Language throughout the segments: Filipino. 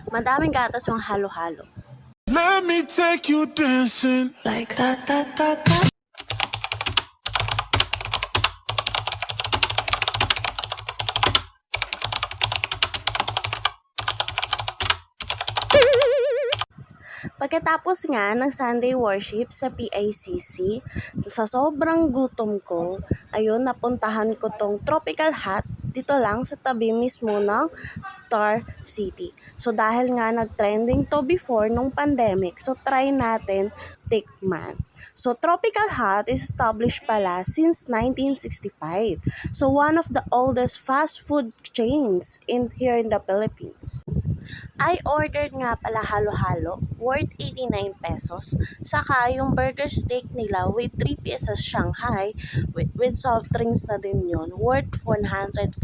Madaming gatas yung halo-halo. Let me take you dancing Like that, that, that, that. Pagkatapos nga ng Sunday worship sa PICC, sa sobrang gutom ko, ayun, napuntahan ko tong Tropical Hut dito lang sa tabi mismo ng Star City. So dahil nga nag-trending to before nung pandemic, so try natin tikman. So Tropical Hut is established pala since 1965. So one of the oldest fast food chains here in the Philippines. I ordered nga pala halo-halo, worth 89 pesos. Saka yung burger steak nila with 3 pieces Shanghai, with soft drinks na din yun, worth 149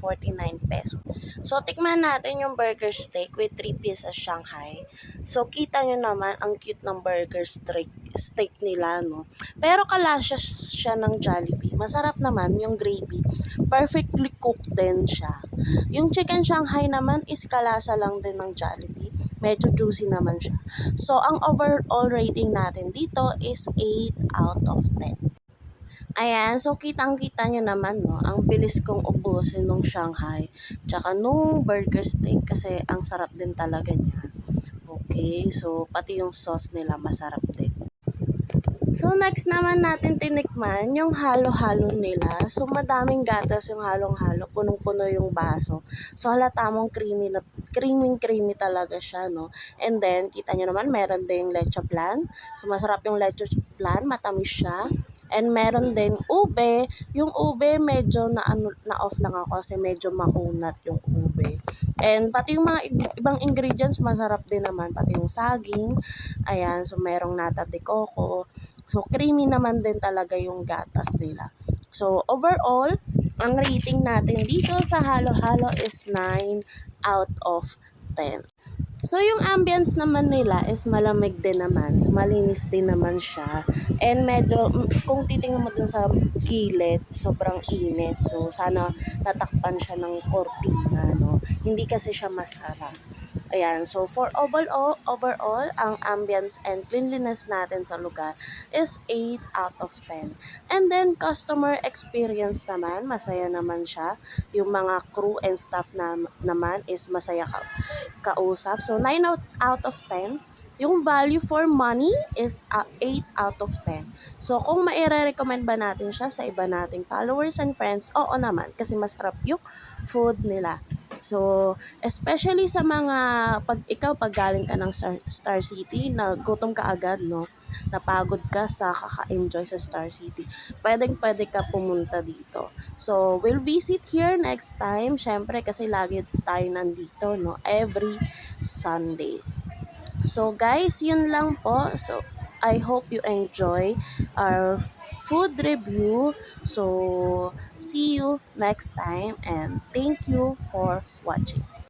pesos. So, tikman natin yung burger steak with 3 pieces Shanghai. So, kita nyo naman, ang cute ng burger steak nila, no? Pero kalasya siya ng Jollibee. Masarap naman yung gravy. Perfectly cooked din siya. Yung chicken Shanghai naman is kalasa lang din ng Jollibee. Medyo juicy naman siya. So, ang overall rating natin dito is 8 out of 10. Ayan, so kitang-kita nyo naman, no, ang bilis kong ubusin nung Shanghai, tsaka nung burger steak kasi ang sarap din talaga niya. Okay, so pati yung sauce nila masarap din. So, next naman natin tinikman yung halo-halo nila. So, madaming gatas yung halong-halo. Punong-puno yung baso. So, halata mong creamy talaga siya, no? And then, kita nyo naman, meron din leche flan. So, masarap yung leche flan. Matamis siya. And meron din ube. Yung ube, medyo na-off lang ako kasi medyo makunat yung ube. And pati yung mga ibang ingredients, masarap din naman. Pati yung saging. Ayan, so merong nata de coco. So, creamy naman din talaga yung gatas nila. So, overall, ang rating natin dito sa halo-halo is 9 out of 10. So, yung ambience naman nila is malamig din naman. So, malinis din naman siya. And medyo, kung titingnan mo dun sa gilid, sobrang init. So, sana natakpan siya ng kortina, no? Hindi kasi siya masarap. Ayan, so for overall, ang ambience and cleanliness natin sa lugar is 8 out of 10. And then, customer experience naman, masaya naman siya. Yung mga crew and staff naman is masaya kausap. So, 9 out of 10. Yung value for money is 8 out of 10. So, kung maire-recommend ba natin siya sa iba nating followers and friends, oo naman, kasi masarap yung food nila. So, especially sa mga, pag galing ka ng Star City, nagutom ka agad, no? Napagod ka sa kaka-enjoy sa Star City. Pwede ka pumunta dito. So, we'll visit here next time. Syempre, kasi lagi tayo nandito, no? Every Sunday. So, guys, yun lang po. So, I hope you enjoy our food review. So, see you next time and thank you for watching.